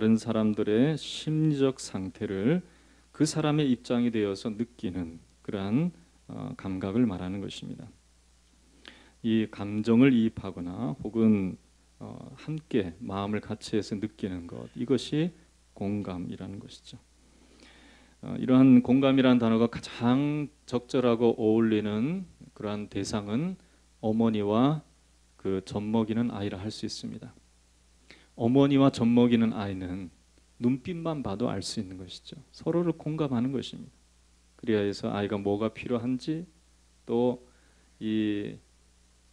다른 사람들의 심리적 상태를 그 사람의 입장이 되어서 느끼는 그러한 감각을 말하는 것입니다. 이 감정을 이입하거나 혹은 함께 마음을 같이 해서 느끼는 것, 이것이 공감이라는 것이죠. 이러한 공감이라는 단어가 가장 적절하고 어울리는 그러한 대상은 어머니와 그 젖먹이는 아이라 할 수 있습니다. 어머니와 젖먹이는 아이는 눈빛만 봐도 알 수 있는 것이죠. 서로를 공감하는 것입니다. 그래야 해서 아이가 뭐가 필요한지, 또 이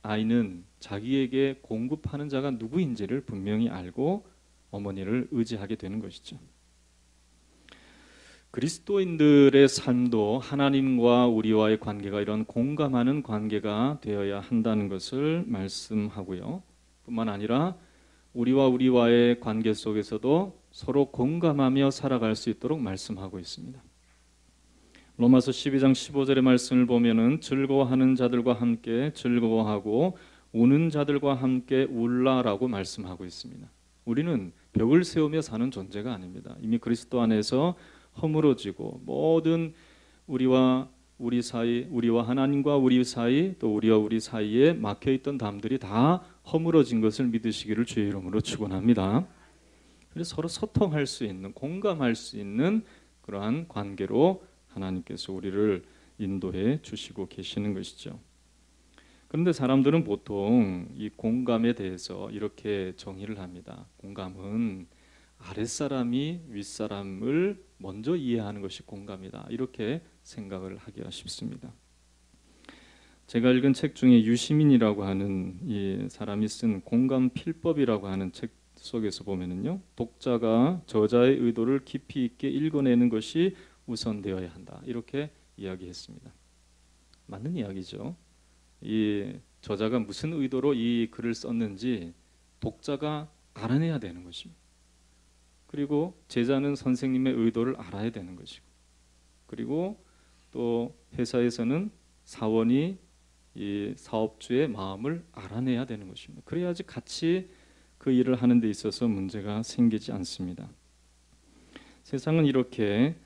아이는 자기에게 공급하는 자가 누구인지를 분명히 알고 어머니를 의지하게 되는 것이죠. 그리스도인들의 삶도 하나님과 우리와의 관계가 이런 공감하는 관계가 되어야 한다는 것을 말씀하고요. 뿐만 아니라 우리와의 관계 속에서도 서로 공감하며 살아갈 수 있도록 말씀하고 있습니다. 로마서 12장 15절의 말씀을 보면은 즐거워하는 자들과 함께 즐거워하고 우는 자들과 함께 울라라고 말씀하고 있습니다. 우리는 벽을 세우며 사는 존재가 아닙니다. 이미 그리스도 안에서 허물어지고 모든 우리와 우리 사이, 우리와 하나님과 우리 사이, 또 우리와 우리 사이에 막혀있던 담들이 다 허물어진 것을 믿으시기를 주의 이름으로 축원합니다. 그래서 서로 소통할 수 있는, 공감할 수 있는 그러한 관계로 하나님께서 우리를 인도해 주시고 계시는 것이죠. 그런데 사람들은 보통 이 공감에 대해서 이렇게 정의를 합니다. 공감은 아랫사람이 윗사람을 먼저 이해하는 것이 공감이다, 이렇게 생각을 하기가 쉽습니다. 제가 읽은 책 중에 유시민이라고 하는 이 사람이 쓴 공감 필법이라고 하는 책 속에서 보면은요, 독자가 저자의 의도를 깊이 있게 읽어내는 것이 우선되어야 한다, 이렇게 이야기했습니다. 맞는 이야기죠. 이 저자가 무슨 의도로 이 글을 썼는지 독자가 알아내야 되는 것입니다. 그리고 제자는 선생님의 의도를 알아야 되는 것이고, 그리고 또 회사에서는 사원이 이 사업주의 마음을 알아내야 되는 것입니다. 그래야지 같이 그 일을 하는 데 있어서 문제가 생기지 않습니다. 세상은 이렇게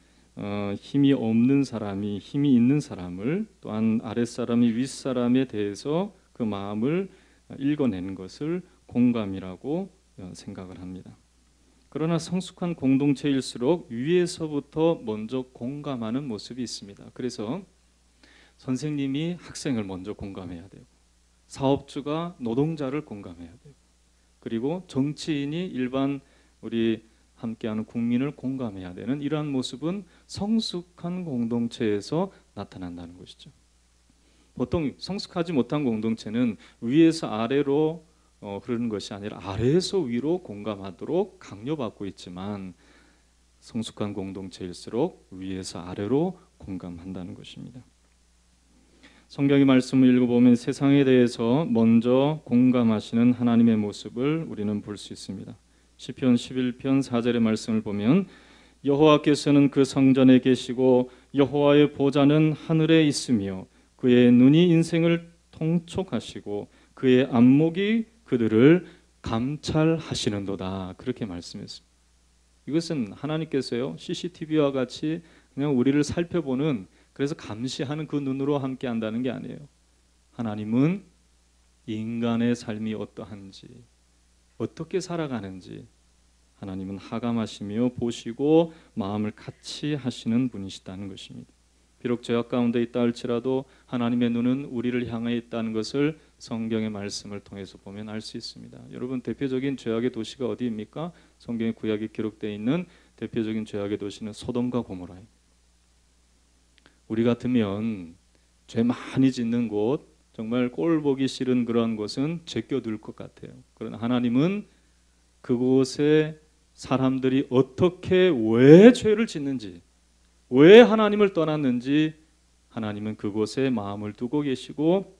힘이 없는 사람이 힘이 있는 사람을, 또한 아랫사람이 윗사람에 대해서 그 마음을 읽어내는 것을 공감이라고 생각을 합니다. 그러나 성숙한 공동체일수록 위에서부터 먼저 공감하는 모습이 있습니다. 그래서 선생님이 학생을 먼저 공감해야 되고, 사업주가 노동자를 공감해야 되고, 그리고 정치인이 일반 우리 함께하는 국민을 공감해야 되는 이러한 모습은 성숙한 공동체에서 나타난다는 것이죠. 보통 성숙하지 못한 공동체는 위에서 아래로 흐르는 것이 아니라 아래에서 위로 공감하도록 강요받고 있지만, 성숙한 공동체일수록 위에서 아래로 공감한다는 것입니다. 성경의 말씀을 읽어보면 세상에 대해서 먼저 공감하시는 하나님의 모습을 우리는 볼 수 있습니다. 시편 11편 4절의 말씀을 보면 여호와께서는 그 성전에 계시고 여호와의 보좌는 하늘에 있으며 그의 눈이 인생을 통촉하시고 그의 안목이 그들을 감찰하시는도다, 그렇게 말씀했습니다. 이것은 하나님께서요, CCTV와 같이 그냥 우리를 살펴보는, 그래서 감시하는 그 눈으로 함께 한다는 게 아니에요. 하나님은 인간의 삶이 어떠한지, 어떻게 살아가는지 하나님은 하감하시며 보시고 마음을 같이 하시는 분이시다는 것입니다. 비록 죄악 가운데 있다 할지라도 하나님의 눈은 우리를 향해 있다는 것을 성경의 말씀을 통해서 보면 알 수 있습니다. 여러분, 대표적인 죄악의 도시가 어디입니까? 성경의 구약에 기록되어 있는 대표적인 죄악의 도시는 소돔과 고모라입니다. 우리 같으면 죄 많이 짓는 곳, 정말 꼴 보기 싫은 그런 곳은 제껴둘 것 같아요. 그러나 하나님은 그곳에 사람들이 어떻게, 왜 죄를 짓는지, 왜 하나님을 떠났는지 하나님은 그곳에 마음을 두고 계시고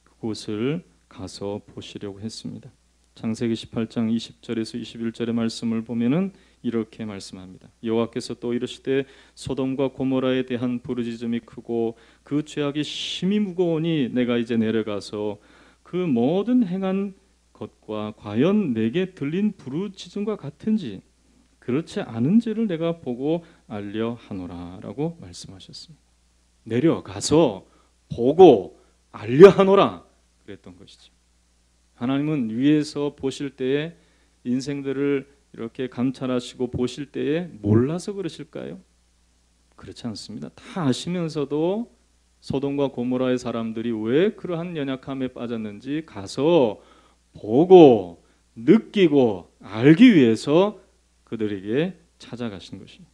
그곳을 가서 보시려고 했습니다. 창세기 18장 20절에서 21절의 말씀을 보면은 이렇게 말씀합니다. 여호와께서 또 이르시되 소돔과 고모라에 대한 부르짖음이 크고 그 죄악이 심히 무거우니 내가 이제 내려가서 그 모든 행한 것과 과연 내게 들린 부르짖음과 같은지 그렇지 않은지를 내가 보고 알려 하노라 라고 말씀하셨습니다. 내려가서 보고 알려 하노라 그랬던 것이죠. 하나님은 위에서 보실 때에 인생들을 이렇게 감찰하시고 보실 때에 몰라서 그러실까요? 그렇지 않습니다. 다 아시면서도 소돔과 고모라의 사람들이 왜 그러한 연약함에 빠졌는지 가서 보고 느끼고 알기 위해서 그들에게 찾아가신 것입니다.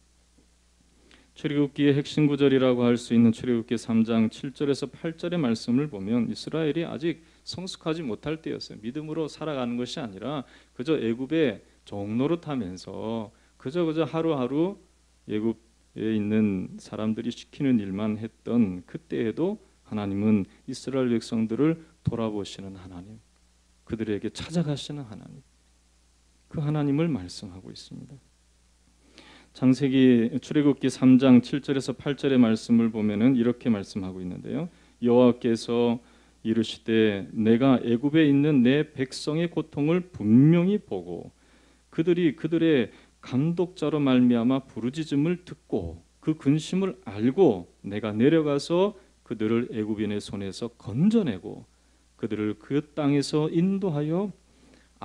출애굽기의 핵심 구절이라고 할 수 있는 출애굽기 3장 7절에서 8절의 말씀을 보면 이스라엘이 아직 성숙하지 못할 때였어요. 믿음으로 살아가는 것이 아니라 그저 애굽의 종노릇하면서 그저 하루하루 애굽에 있는 사람들이 시키는 일만 했던 그때에도 하나님은 이스라엘 백성들을 돌아보시는 하나님, 그들에게 찾아가시는 하나님, 그 하나님을 말씀하고 있습니다. 창세기 출애굽기 3장 7절에서 8절의 말씀을 보면은 이렇게 말씀하고 있는데요. 여호와께서 이르시되 내가 애굽에 있는 내 백성의 고통을 분명히 보고 그들이 그들의 감독자로 말미암아 부르짖음을 듣고 그 근심을 알고 내가 내려가서 그들을 애굽인의 손에서 건져내고 그들을 그 땅에서 인도하여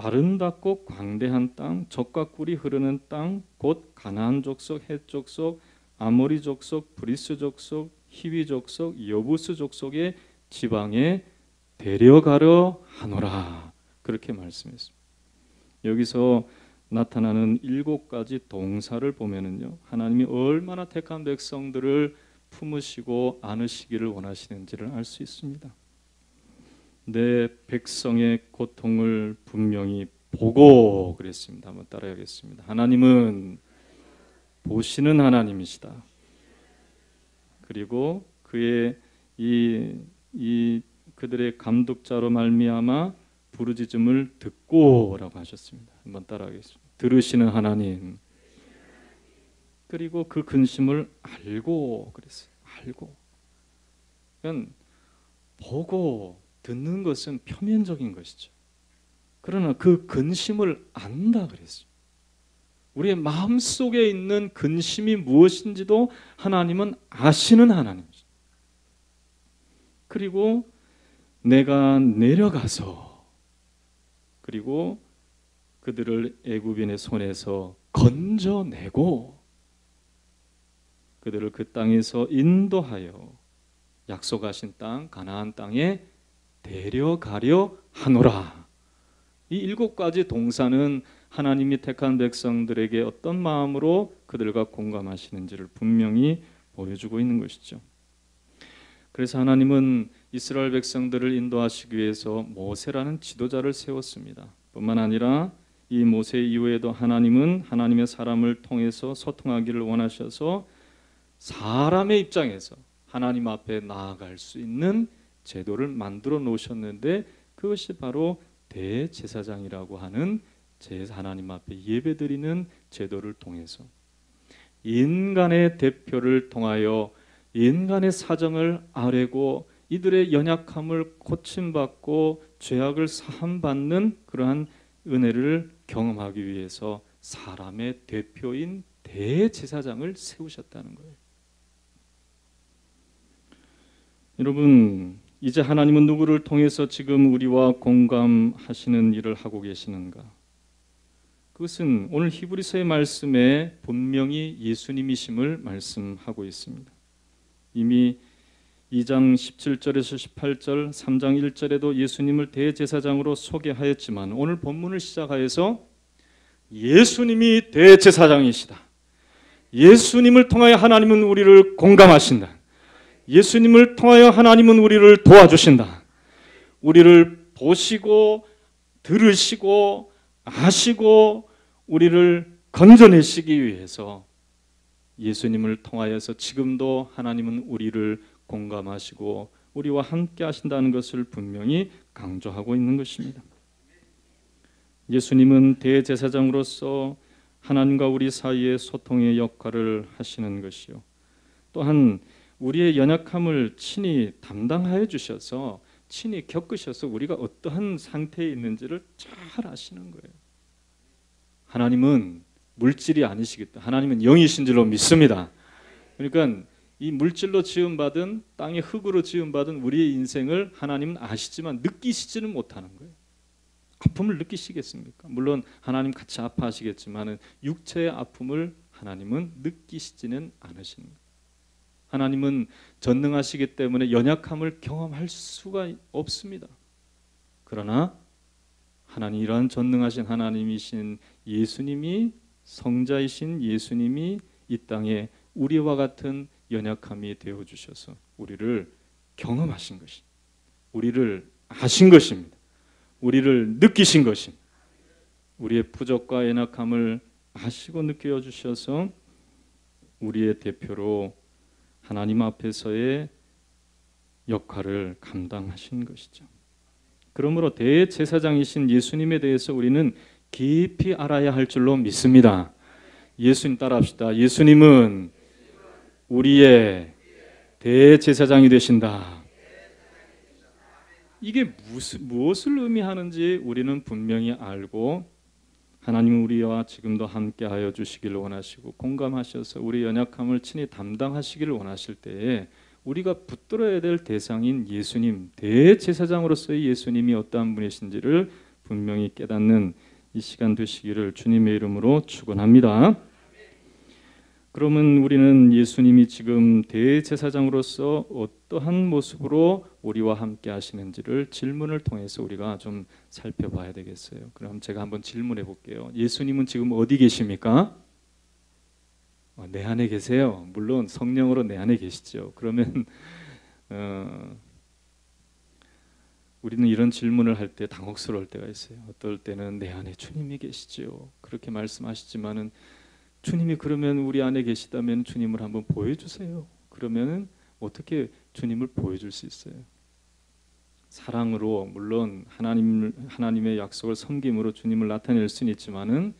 아름답고 광대한 땅, 젖과 꿀이 흐르는 땅, 곧 가나안 족속, 헷 족속, 아모리 족속, 브리스 족속, 히위 족속, 여부스 족속의 지방에 데려가려 하노라. 그렇게 말씀했습니다. 여기서 나타나는 7가지 동사를 보면은요, 하나님이 얼마나 택한 백성들을 품으시고 안으시기를 원하시는지를 알 수 있습니다. 내 백성의 고통을 분명히 보고 그랬습니다. 한번 따라하겠습니다. 하나님은 보시는 하나님이시다. 그리고 그의 그들의 감독자로 말미암아 부르짖음을 듣고라고 하셨습니다. 한번 따라하겠습니다. 들으시는 하나님. 그리고 그 근심을 알고 그랬어요. 알고. 그러니까 보고 듣는 것은 표면적인 것이죠. 그러나 그 근심을 안다 그랬어요. 우리의 마음속에 있는 근심이 무엇인지도 하나님은 아시는 하나님이죠. 그리고 내가 내려가서 그리고 그들을 애굽인의 손에서 건져내고 그들을 그 땅에서 인도하여 약속하신 땅 가나안 땅에 데려가려 하노라. 이 7가지 동사는 하나님이 택한 백성들에게 어떤 마음으로 그들과 공감하시는지를 분명히 보여주고 있는 것이죠. 그래서 하나님은 이스라엘 백성들을 인도하시기 위해서 모세라는 지도자를 세웠습니다. 뿐만 아니라 이 모세 이후에도 하나님은 하나님의 사람을 통해서 소통하기를 원하셔서 사람의 입장에서 하나님 앞에 나아갈 수 있는 제도를 만들어 놓으셨는데 그것이 바로 대제사장이라고 하는 하나님 앞에 예배드리는 제도를 통해서 인간의 대표를 통하여 인간의 사정을 아뢰고 이들의 연약함을 고침받고 죄악을 사함받는 그러한 은혜를 경험하기 위해서 사람의 대표인 대제사장을 세우셨다는 거예요. 여러분, 이제 하나님은 누구를 통해서 지금 우리와 공감하시는 일을 하고 계시는가? 그것은 오늘 히브리서의 말씀에 분명히 예수님이심을 말씀하고 있습니다. 이미 2장 17절에서 18절, 3장 1절에도 예수님을 대제사장으로 소개하였지만 오늘 본문을 시작하여서 예수님이 대제사장이시다. 예수님을 통하여 하나님은 우리를 공감하신다. 예수님을 통하여 하나님은 우리를 도와주신다. 우리를 보시고 들으시고 아시고 우리를 건져내시기 위해서 예수님을 통하여서 지금도 하나님은 우리를 공감하시고 우리와 함께 하신다는 것을 분명히 강조하고 있는 것입니다. 예수님은 대제사장으로서 하나님과 우리 사이의 소통의 역할을 하시는 것이요. 또한 우리의 연약함을 친히 담당하여 주셔서 친히 겪으셔서 우리가 어떠한 상태에 있는지를 잘 아시는 거예요. 하나님은 물질이 아니시겠다. 하나님은 영이신 줄로 믿습니다. 그러니까 이 물질로 지음받은 땅의 흙으로 지음받은 우리의 인생을 하나님은 아시지만 느끼시지는 못하는 거예요. 아픔을 느끼시겠습니까? 물론 하나님 같이 아파하시겠지만 육체의 아픔을 하나님은 느끼시지는 않으시는 거예요. 하나님은 전능하시기 때문에 연약함을 경험할 수가 없습니다. 그러나 하나님, 이러한 전능하신 하나님이신 예수님이, 성자이신 예수님이 이 땅에 우리와 같은 연약함이 되어주셔서 우리를 경험하신 것이, 우리를 아신 것입니다. 우리를 느끼신 것입니다. 우리의 부족과 연약함을 아시고 느껴주셔서 우리의 대표로 하나님 앞에서의 역할을 감당하신 것이죠. 그러므로 대제사장이신 예수님에 대해서 우리는 깊이 알아야 할 줄로 믿습니다. 예수님 따라합시다. 예수님은 우리의 대제사장이 되신다. 이게 무엇을 의미하는지 우리는 분명히 알고 하나님은 우리와 지금도 함께하여 주시기를 원하시고 공감하셔서 우리 연약함을 친히 담당하시기를 원하실 때에 우리가 붙들어야 될 대상인 예수님, 대제사장으로서의 예수님이 어떠한 분이신지를 분명히 깨닫는 이 시간 되시기를 주님의 이름으로 축원합니다. 그러면 우리는 예수님이 지금 대제사장으로서 어떠한 모습으로 우리와 함께 하시는지를 질문을 통해서 우리가 좀 살펴봐야 되겠어요. 그럼 제가 한번 질문해 볼게요. 예수님은 지금 어디 계십니까? 내 안에 계세요. 물론 성령으로 내 안에 계시죠. 그러면 우리는 이런 질문을 할 때 당혹스러울 때가 있어요. 어떨 때는 내 안에 주님이 계시지요. 그렇게 말씀하시지만은 주님이 그러면 우리 안에 계시다면 주님을 한번 보여주세요. 그러면 어떻게 주님을 보여줄 수 있어요? 사랑으로 물론 하나님의 약속을 섬김으로 주님을 나타낼 수는 있지만은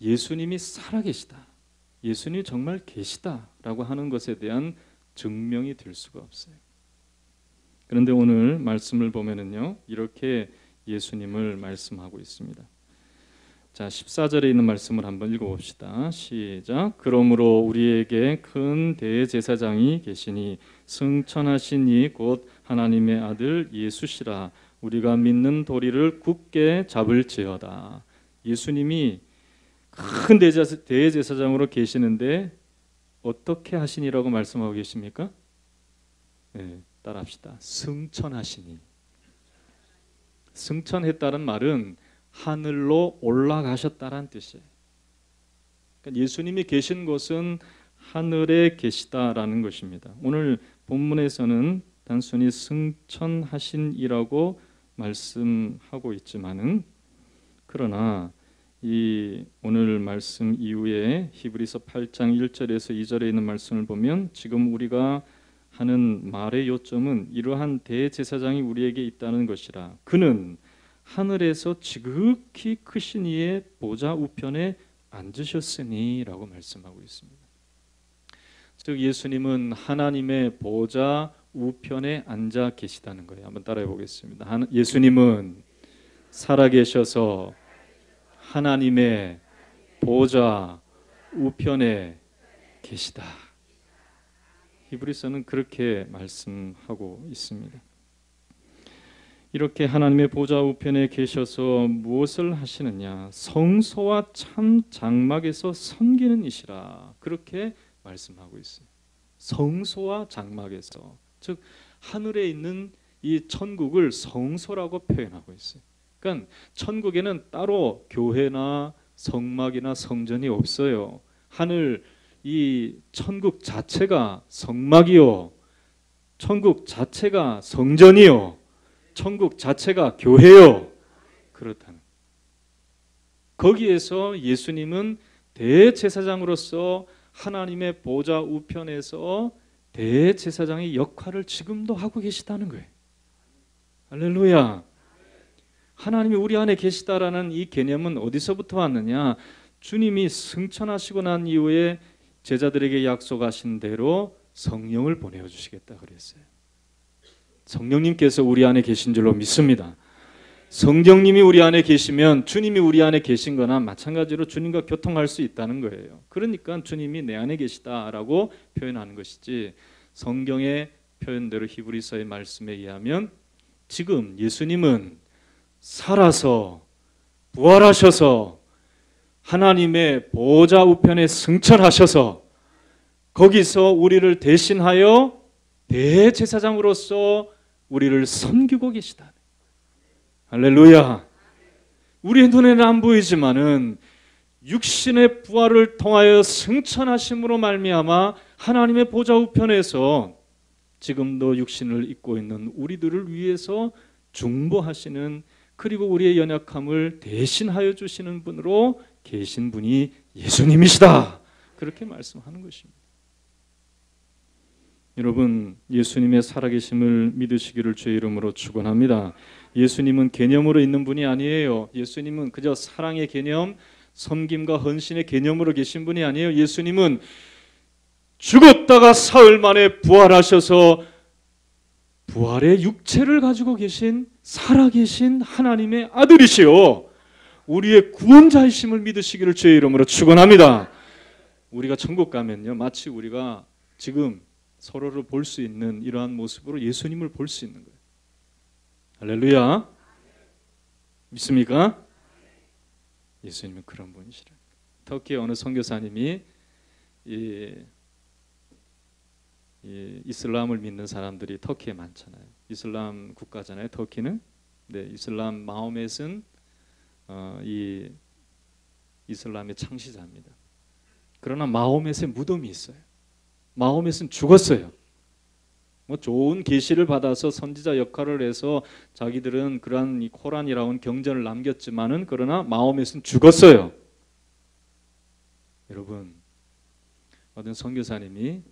예수님이 살아계시다, 예수님이 정말 계시다라고 하는 것에 대한 증명이 될 수가 없어요. 그런데 오늘 말씀을 보면은요, 이렇게 예수님을 말씀하고 있습니다. 자, 14절에 있는 말씀을 한번 읽어봅시다. 시작. 그러므로 우리에게 큰 대제사장이 계시니 승천하신 이 곧 하나님의 아들 예수시라. 우리가 믿는 도리를 굳게 잡을지어다. 예수님이 큰 대제사장으로 계시는데 어떻게 하시니라고 말씀하고 계십니까? 네, 따라합시다. 승천하시니. 승천했다는 말은 하늘로 올라가셨다라는 뜻이에요. 그러니까 예수님이 계신 곳은 하늘에 계시다라는 것입니다. 오늘 본문에서는 단순히 승천하신이라고 말씀하고 있지만은 그러나 이 오늘 말씀 이후에 히브리서 8장 1절에서 2절에 있는 말씀을 보면 지금 우리가 하는 말의 요점은 이러한 대제사장이 우리에게 있다는 것이라. 그는 하늘에서 지극히 크신 이의 보좌 우편에 앉으셨으니 라고 말씀하고 있습니다. 즉 예수님은 하나님의 보좌 우편에 앉아 계시다는 거예요. 한번 따라해 보겠습니다. 예수님은 살아계셔서 하나님의 보좌 우편에 계시다. 히브리서는 그렇게 말씀하고 있습니다. 이렇게 하나님의 보좌 우편에 계셔서 무엇을 하시느냐? 성소와 참 장막에서 섬기는 이시라. 그렇게 말씀하고 있어요. 성소와 장막에서, 즉 하늘에 있는 이 천국을 성소라고 표현하고 있어요. 그러니까 천국에는 따로 교회나 성막이나 성전이 없어요. 하늘 이 천국 자체가 성막이요, 천국 자체가 성전이요, 천국 자체가 교회요. 그렇다는 거기에서 예수님은 대제사장으로서 하나님의 보좌 우편에서 대제사장의 역할을 지금도 하고 계시다는 거예요. 할렐루야. 하나님이 우리 안에 계시다라는 이 개념은 어디서부터 왔느냐? 주님이 승천하시고 난 이후에 제자들에게 약속하신 대로 성령을 보내주시겠다 그랬어요. 성령님께서 우리 안에 계신 줄로 믿습니다. 성령님이 우리 안에 계시면 주님이 우리 안에 계신 거나 마찬가지로 주님과 교통할 수 있다는 거예요. 그러니까 주님이 내 안에 계시다라고 표현하는 것이지, 성경의 표현대로 히브리서의 말씀에 의하면 지금 예수님은 살아서 부활하셔서 하나님의 보좌 우편에 승천하셔서 거기서 우리를 대신하여 대제사장으로서 우리를 섬기고 계시다. 할렐루야. 우리의 눈에는 안 보이지만은 육신의 부활을 통하여 승천하심으로 말미암아 하나님의 보좌 우편에서 지금도 육신을 입고 있는 우리들을 위해서 중보하시는, 그리고 우리의 연약함을 대신하여 주시는 분으로 계신 분이 예수님이시다. 그렇게 말씀하는 것입니다. 여러분, 예수님의 살아계심을 믿으시기를 주의 이름으로 축원합니다. 예수님은 개념으로 있는 분이 아니에요. 예수님은 그저 사랑의 개념, 섬김과 헌신의 개념으로 계신 분이 아니에요. 예수님은 죽었다가 사흘 만에 부활하셔서 부활의 육체를 가지고 계신 살아계신 하나님의 아들이시요 우리의 구원자이심을 믿으시기를 주의 이름으로 축원합니다. 우리가 천국 가면요, 마치 우리가 지금 서로를 볼 수 있는 이러한 모습으로 예수님을 볼 수 있는 거예요. 할렐루야. 믿습니까? 예수님은 그런 분이시라. 터키의 어느 선교사님이 이슬람을 믿는 사람들이 터키에 많잖아요. 이슬람 국가잖아요, 터키는. 네, 이슬람 마호멧은 이 이슬람의 창시자입니다. 그러나 마호멧의 무덤이 있어요. 마호멧은 죽었어요. 뭐 좋은 계시를 받아서 선지자 역할을 해서 자기들은 그러한 이 코란이라는 경전을 남겼지만은, 그러나 마호멧은 죽었어요. 여러분, 어떤 선교사님이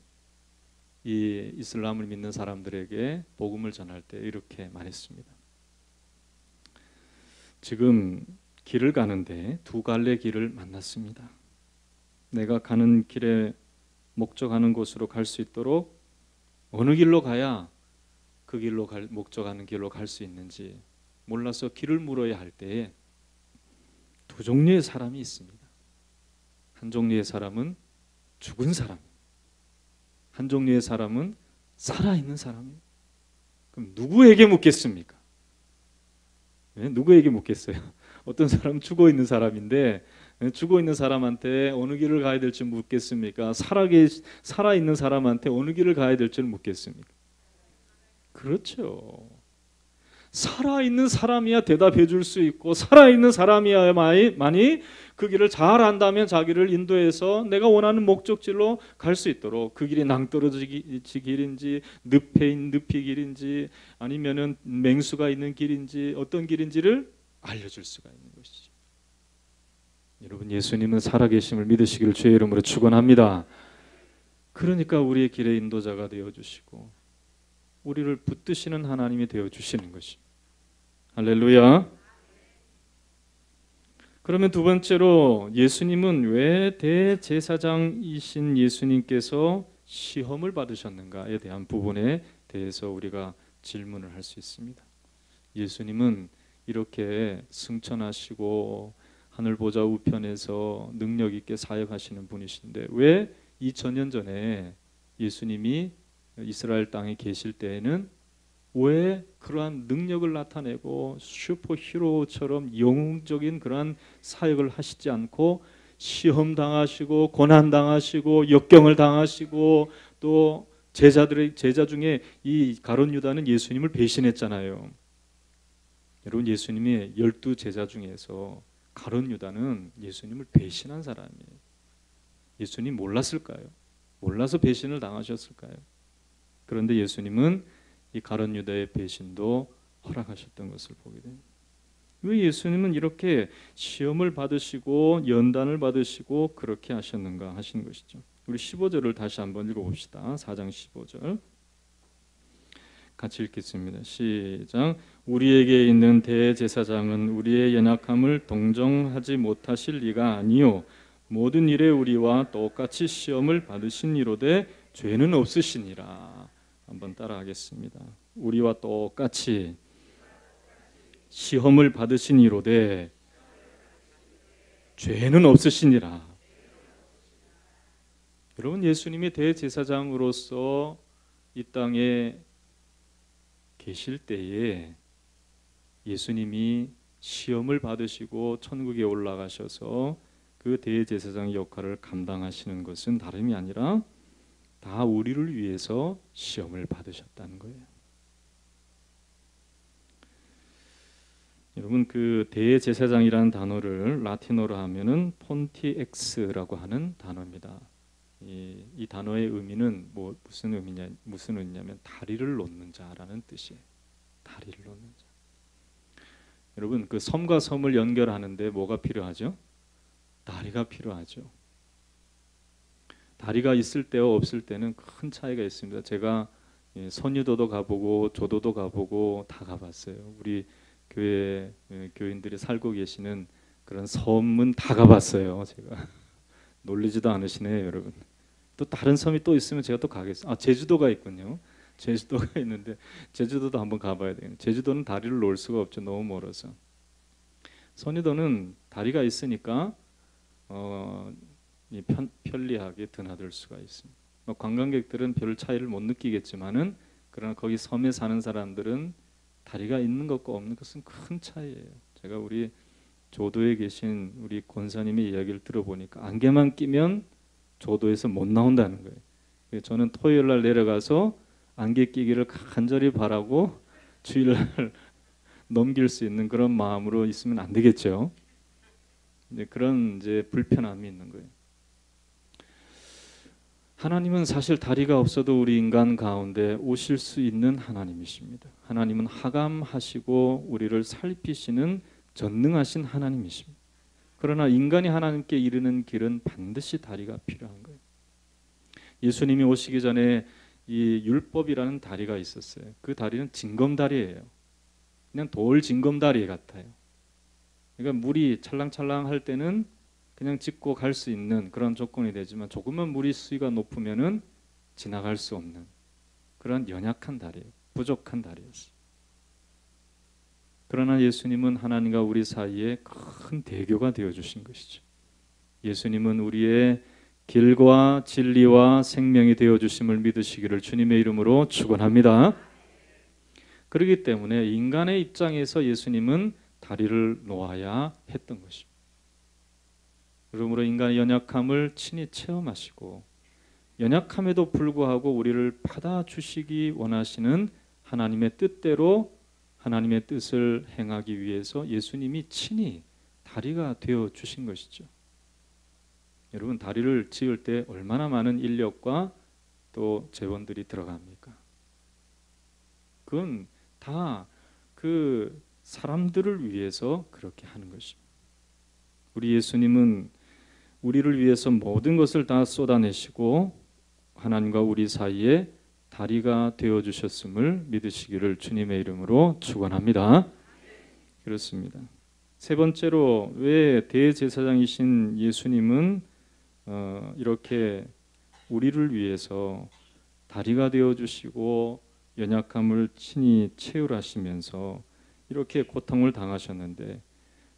이 이슬람을 믿는 사람들에게 복음을 전할 때 이렇게 말했습니다. 지금 길을 가는데 두 갈래 길을 만났습니다. 내가 가는 길에 목적하는 곳으로 갈 수 있도록 어느 길로 가야 그 길로 목적하는 길로 갈 수 있는지 몰라서 길을 물어야 할 때에 두 종류의 사람이 있습니다. 한 종류의 사람은 죽은 사람, 한 종류의 사람은 살아있는 사람이에요. 그럼 누구에게 묻겠습니까? 네? 누구에게 묻겠어요? 어떤 사람은 죽어있는 사람인데 죽어있는 사람한테 어느 길을 가야 될지 묻겠습니까? 살아있는 사람한테 어느 길을 가야 될지 묻겠습니까? 그렇죠. 살아있는 사람이야 대답해 줄 수 있고, 살아있는 사람이야만이 그 길을 잘 안다면 자기를 인도해서 내가 원하는 목적지로 갈 수 있도록, 그 길이 낭떠러지 길인지 늪이 길인지 아니면은 맹수가 있는 길인지 어떤 길인지를 알려줄 수가 있는 것이죠. 여러분, 예수님은 살아계심을 믿으시기를 주의 이름으로 축원합니다. 그러니까 우리의 길의 인도자가 되어주시고 우리를 붙드시는 하나님이 되어주시는 것입니다. 할렐루야. 그러면 두 번째로, 예수님은 왜 대제사장이신 예수님께서 시험을 받으셨는가에 대한 부분에 대해서 우리가 질문을 할 수 있습니다. 예수님은 이렇게 승천하시고 하늘 보좌 우편에서 능력 있게 사역하시는 분이신데 왜 2000년 전에 예수님이 이스라엘 땅에 계실 때에는 왜 그러한 능력을 나타내고 슈퍼히로처럼 영웅적인 그러한 사역을 하시지 않고 시험 당하시고 고난 당하시고 역경을 당하시고 또 제자 중에 이 가룟 유다는 예수님을 배신했잖아요. 여러분, 예수님의 12제자 중에서 가룟 유다는 예수님을 배신한 사람이에요. 예수님 몰랐을까요? 몰라서 배신을 당하셨을까요? 그런데 예수님은 이 가룟 유다의 배신도 허락하셨던 것을 보게 됩니다. 왜 예수님은 이렇게 시험을 받으시고 연단을 받으시고 그렇게 하셨는가 하신 것이죠. 우리 15절을 다시 한번 읽어봅시다. 4장 15절 같이 읽겠습니다. 시작. 우리에게 있는 대제사장은 우리의 연약함을 동정하지 못하실 리가 아니요 모든 일에 우리와 똑같이 시험을 받으신 이로되 죄는 없으시니라. 한번 따라하겠습니다. 우리와 똑같이 시험을 받으시니로되 죄는 없으시니라. 여러분, 예수님이 대제사장으로서 이 땅에 계실 때에 예수님이 시험을 받으시고 천국에 올라가셔서 그 대제사장 역할을 감당하시는 것은 다름이 아니라 다 우리를 위해서 시험을 받으셨다는 거예요. 여러분, 그 대제사장이라는 단어를 라틴어로 하면은 폰티엑스라고 하는 단어입니다. 이 단어의 의미는 무슨 의미냐면 다리를 놓는 자라는 뜻이에요. 다리를 놓는 자. 여러분, 그 섬과 섬을 연결하는데 뭐가 필요하죠? 다리가 필요하죠. 다리가 있을 때와 없을 때는 큰 차이가 있습니다. 제가 선유도도 가보고 조도도 가보고 다 가봤어요. 우리 교회 교인들이 살고 계시는 그런 섬은 다 가봤어요. 제가 놀리지도 않으시네요, 여러분. 또 다른 섬이 또 있으면 제가 또 가겠어요. 제주도가 있군요. 제주도가 있는데 제주도도 한번 가봐야 돼요. 제주도는 다리를 놓을 수가 없죠. 너무 멀어서. 선유도는 다리가 있으니까 편리하게 드나들 수가 있습니다. 관광객들은 별 차이를 못 느끼겠지만은 그러나 거기 섬에 사는 사람들은 다리가 있는 것과 없는 것은 큰 차이예요. 제가 우리 조도에 계신 우리 권사님의 이야기를 들어보니까 안개만 끼면 조도에서 못 나온다는 거예요. 저는 토요일 날 내려가서 안개 끼기를 간절히 바라고 주일날 넘길 수 있는 그런 마음으로 있으면 안 되겠죠. 그런 이제 불편함이 있는 거예요. 하나님은 사실 다리가 없어도 우리 인간 가운데 오실 수 있는 하나님이십니다. 하나님은 하감하시고 우리를 살피시는 전능하신 하나님이십니다. 그러나 인간이 하나님께 이르는 길은 반드시 다리가 필요한 거예요. 예수님이 오시기 전에 이 율법이라는 다리가 있었어요. 그 다리는 징검다리예요. 그냥 돌 징검다리 같아요. 그러니까 물이 찰랑찰랑 할 때는 그냥 짚고 갈 수 있는 그런 조건이 되지만 조금만 물이 수위가 높으면은 지나갈 수 없는 그런 연약한 다리예요. 부족한 다리였어요. 그러나 예수님은 하나님과 우리 사이에 큰 대교가 되어주신 것이죠. 예수님은 우리의 길과 진리와 생명이 되어주심을 믿으시기를 주님의 이름으로 축원합니다. 그렇기 때문에 인간의 입장에서 예수님은 다리를 놓아야 했던 것입니다. 그러므로 인간의 연약함을 친히 체험하시고 연약함에도 불구하고 우리를 받아주시기 원하시는 하나님의 뜻대로 하나님의 뜻을 행하기 위해서 예수님이 친히 다리가 되어 주신 것이죠. 여러분, 다리를 지을 때 얼마나 많은 인력과 또 재원들이 들어갑니까? 그건 다 그 사람들을 위해서 그렇게 하는 것입니다. 우리 예수님은 우리를 위해서 모든 것을 다 쏟아내시고 하나님과 우리 사이에 다리가 되어 주셨음을 믿으시기를 주님의 이름으로 축원합니다. 그렇습니다. 세 번째로 왜 대제사장이신 예수님은 이렇게 우리를 위해서 다리가 되어 주시고 연약함을 친히 체휼하시면서 이렇게 고통을 당하셨는데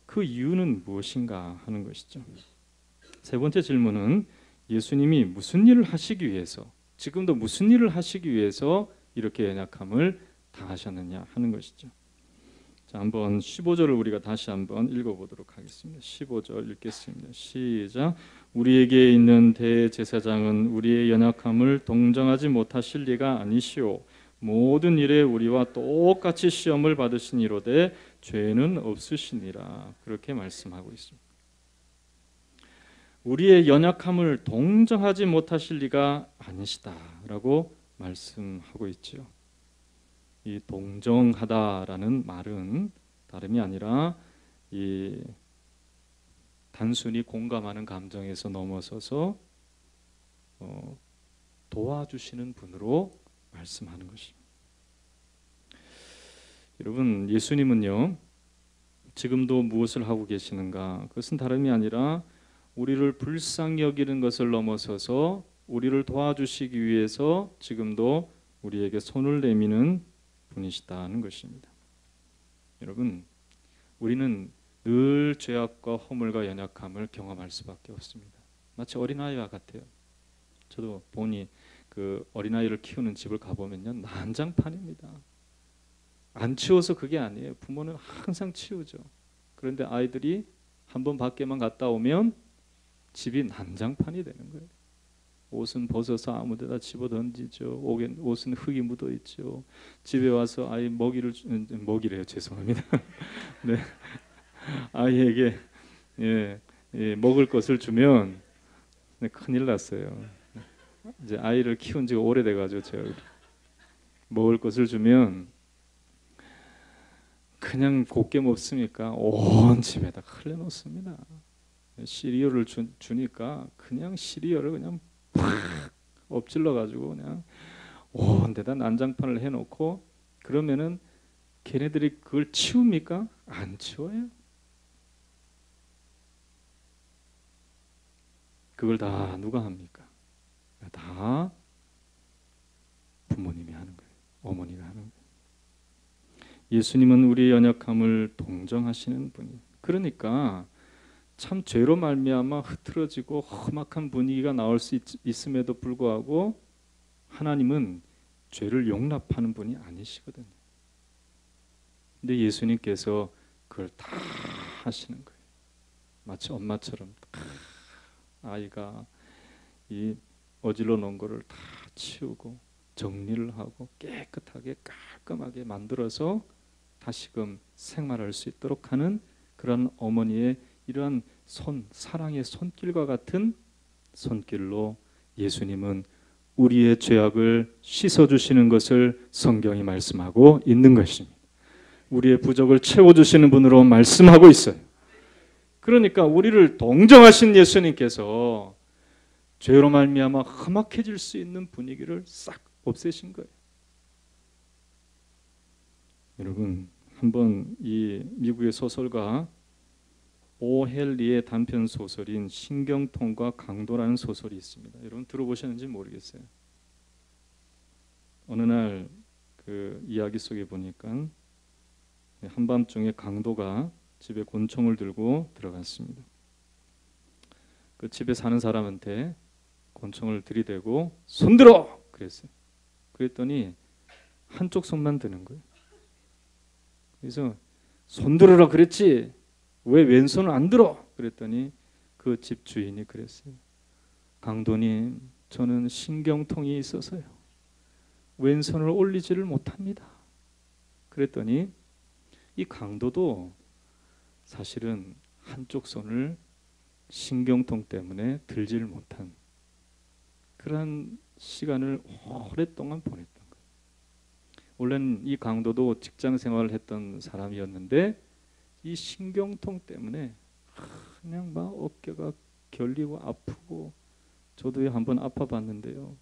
그 이유는 무엇인가 하는 것이죠. 세 번째 질문은 예수님이 무슨 일을 하시기 위해서 지금도 무슨 일을 하시기 위해서 이렇게 연약함을 당하셨느냐 하는 것이죠. 자, 한번 15절을 우리가 다시 한번 읽어보도록 하겠습니다. 15절 읽겠습니다. 시작. 우리에게 있는 대제사장은 우리의 연약함을 동정하지 못하실 리가 아니시오. 모든 일에 우리와 똑같이 시험을 받으시니로되 죄는 없으시니라. 그렇게 말씀하고 있습니다. 우리의 연약함을 동정하지 못하실 리가 아니시다라고 말씀하고 있죠. 이 동정하다라는 말은 다름이 아니라 이 단순히 공감하는 감정에서 넘어서서 도와주시는 분으로 말씀하는 것입니다. 여러분, 예수님은요 지금도 무엇을 하고 계시는가? 그것은 다름이 아니라 우리를 불쌍히 여기는 것을 넘어서서 우리를 도와주시기 위해서 지금도 우리에게 손을 내미는 분이시다는 것입니다. 여러분, 우리는 늘 죄악과 허물과 연약함을 경험할 수밖에 없습니다. 마치 어린아이와 같아요. 저도 보니 그 어린아이를 키우는 집을 가보면요, 난장판입니다. 안 치워서 그게 아니에요. 부모는 항상 치우죠. 그런데 아이들이 한번 밖에만 갔다 오면 집이 난장판이 되는 거예요. 옷은 벗어서 아무데나 집어 던지죠. 옷은 흙이 묻어 있죠. 집에 와서 아이 먹이래요. 죄송합니다. 네, 아이에게 먹을 것을 주면 큰일 났어요. 이제 아이를 키운 지가 오래돼가지고 제가 먹을 것을 주면 그냥 곱게 먹습니까? 온 집에다 흘려놓습니다. 시리얼을 주니까 그냥 시리얼을 그냥 팍 엎질러 가지고 그냥 온 데다 난장판을 해놓고 그러면은 걔네들이 그걸 치웁니까? 안 치워요. 그걸 다 누가 합니까? 다 부모님이 하는 거예요. 어머니가 하는 거예요. 예수님은 우리의 연약함을 동정하시는 분이에요. 그러니까 참 죄로 말미암아 흐트러지고 험악한 분위기가 나올 수 있음에도 불구하고 하나님은 죄를 용납하는 분이 아니시거든요. 근데 예수님께서 그걸 다 하시는 거예요. 마치 엄마처럼 아이가 이 어질러 놓은 거를 다 치우고 정리를 하고 깨끗하게 깔끔하게 만들어서 다시금 생활할 수 있도록 하는 그런 어머니의 이러한 사랑의 손길과 같은 손길로 예수님은 우리의 죄악을 씻어주시는 것을 성경이 말씀하고 있는 것입니다. 우리의 부족을 채워주시는 분으로 말씀하고 있어요. 그러니까 우리를 동정하신 예수님께서 죄로 말미암아 험악해질 수 있는 분위기를 싹 없애신 거예요. 여러분, 한번 이 미국의 소설가 오헬리의 단편 소설인 신경통과 강도라는 소설이 있습니다. 여러분 들어보셨는지 모르겠어요. 어느 날 그 이야기 속에 보니까 한밤중에 강도가 집에 권총을 들고 들어갔습니다. 그 집에 사는 사람한테 권총을 들이대고 손들어! 그랬어요. 그랬더니 한쪽 손만 드는 거예요. 그래서 손들어라 그랬지 왜 왼손을 안 들어? 그랬더니 그 집 주인이 그랬어요. 강도님, 저는 신경통이 있어서요. 왼손을 올리지를 못합니다. 그랬더니 이 강도도 사실은 한쪽 손을 신경통 때문에 들지를 못한 그런 시간을 오랫동안 보냈던 거예요. 원래는 이 강도도 직장 생활을 했던 사람이었는데 이 신경통 때문에 그냥 막 어깨가 결리고 아프고 저도 한번 아파봤는데요.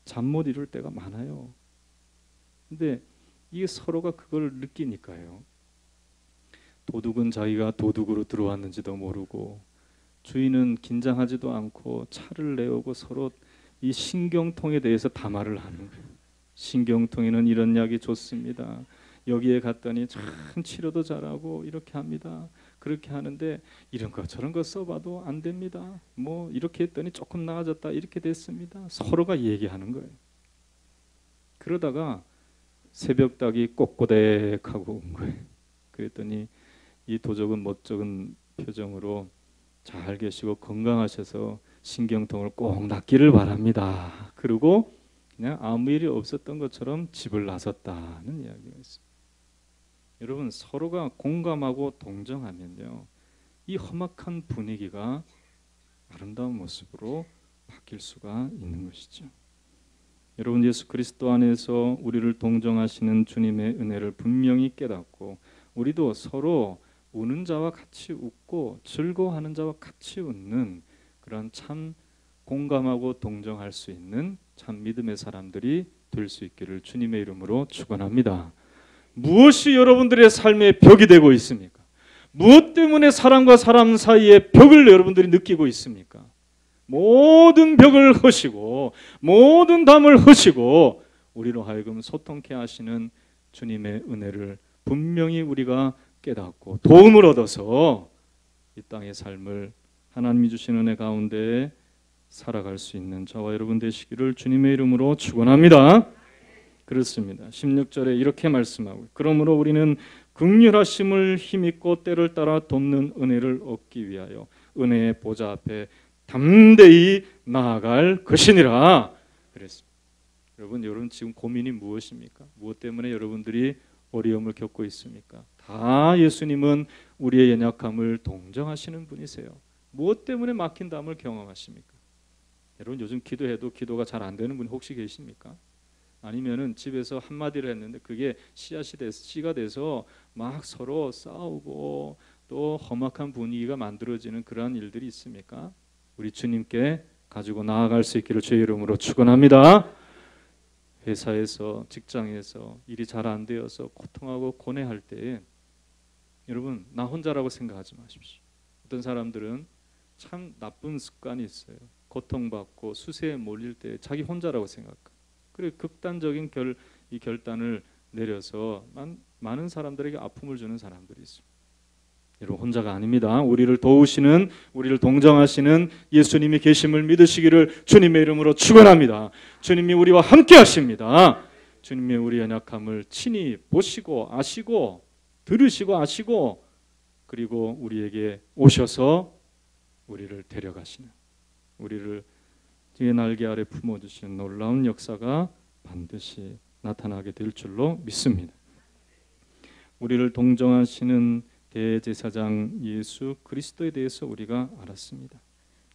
잠 못 이룰 때가 많아요. 근데 이게 서로가 그걸 느끼니까요. 도둑은 자기가 도둑으로 들어왔는지도 모르고 주인은 긴장하지도 않고 차를 내오고 서로 이 신경통에 대해서 담화를 하는 거예요. 신경통에는 이런 약이 좋습니다. 여기에 갔더니 참 치료도 잘하고 이렇게 합니다. 그렇게 하는데 이런 거 저런 거 써봐도 안 됩니다. 뭐 이렇게 했더니 조금 나아졌다 이렇게 됐습니다. 서로가 얘기하는 거예요. 그러다가 새벽닭이 꼬꼬댁하고 온 거예요. 그랬더니 이 도적은 멋쩍은 표정으로 잘 계시고 건강하셔서 신경통을 꼭 낫기를 바랍니다. 그리고 그냥 아무 일이 없었던 것처럼 집을 나섰다는 이야기가 있습니다. 여러분 서로가 공감하고 동정하면요, 이 험악한 분위기가 아름다운 모습으로 바뀔 수가 있는 것이죠. 여러분 예수 그리스도 안에서 우리를 동정하시는 주님의 은혜를 분명히 깨닫고 우리도 서로 우는 자와 같이 웃고 즐거워하는 자와 같이 웃는 그런 참 공감하고 동정할 수 있는 참 믿음의 사람들이 될 수 있기를 주님의 이름으로 축원합니다. 무엇이 여러분들의 삶의 벽이 되고 있습니까? 무엇 때문에 사람과 사람 사이의 벽을 여러분들이 느끼고 있습니까? 모든 벽을 허시고 모든 담을 허시고 우리로 하여금 소통케 하시는 주님의 은혜를 분명히 우리가 깨닫고 도움을 얻어서 이 땅의 삶을 하나님이 주신 은혜 가운데 살아갈 수 있는 저와 여러분 되시기를 주님의 이름으로 축원합니다. 그렇습니다. 16절에 이렇게 말씀하고, 그러므로 우리는 긍휼하심을 힘입고 때를 따라 돕는 은혜를 얻기 위하여 은혜의 보좌 앞에 담대히 나아갈 것이니라 그랬습니다. 여러분 지금 고민이 무엇입니까? 무엇 때문에 여러분들이 어려움을 겪고 있습니까? 다 예수님은 우리의 연약함을 동정하시는 분이세요. 무엇 때문에 막힌 담을 경험하십니까? 여러분 요즘 기도해도 기도가 잘 안 되는 분 혹시 계십니까? 아니면은 집에서 한마디를 했는데 그게 씨가 돼서 막 서로 싸우고 또 험악한 분위기가 만들어지는 그러한 일들이 있습니까? 우리 주님께 가지고 나아갈 수 있기를 주의 이름으로 축원합니다. 회사에서 직장에서 일이 잘 안 되어서 고통하고 고뇌할 때에 여러분 나 혼자라고 생각하지 마십시오. 어떤 사람들은 참 나쁜 습관이 있어요. 고통받고 수세에 몰릴 때 자기 혼자라고 생각해요. 그래 극단적인 결단을 내려서 많은 사람들에게 아픔을 주는 사람들이 있습니다. 여러분 혼자가 아닙니다. 우리를 도우시는, 우리를 동정하시는 예수님이 계심을 믿으시기를 주님의 이름으로 축원합니다. 주님이 우리와 함께 하십니다. 주님이 우리 연약함을 친히 보시고 아시고 들으시고 아시고 그리고 우리에게 오셔서 우리를 데려가시는, 우리를 뒤에 날개 아래 품어주시는 놀라운 역사가 반드시 나타나게 될 줄로 믿습니다. 우리를 동정하시는 대제사장 예수 그리스도에 대해서 우리가 알았습니다.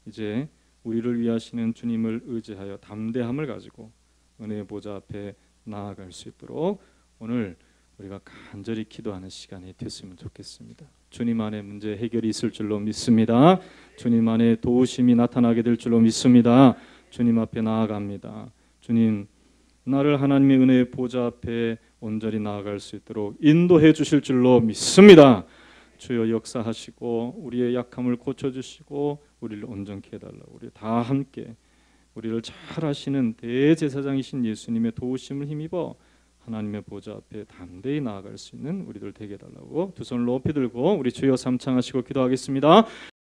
이제 우리를 위하시는 주님을 의지하여 담대함을 가지고 은혜의 보좌 앞에 나아갈 수 있도록 오늘 우리가 간절히 기도하는 시간이 됐으면 좋겠습니다. 주님 안에 문제 해결이 있을 줄로 믿습니다. 주님 안에 도우심이 나타나게 될 줄로 믿습니다. 주님 앞에 나아갑니다. 주님 나를 하나님의 은혜의 보좌 앞에 온전히 나아갈 수 있도록 인도해 주실 줄로 믿습니다. 주여 역사하시고 우리의 약함을 고쳐주시고 우리를 온전케 해달라고 우리 다 함께 우리를 잘 하시는 대제사장이신 예수님의 도우심을 힘입어 하나님의 보좌 앞에 담대히 나아갈 수 있는 우리들 되게 해달라고 두 손을 높이 들고 우리 주여 삼창하시고 기도하겠습니다.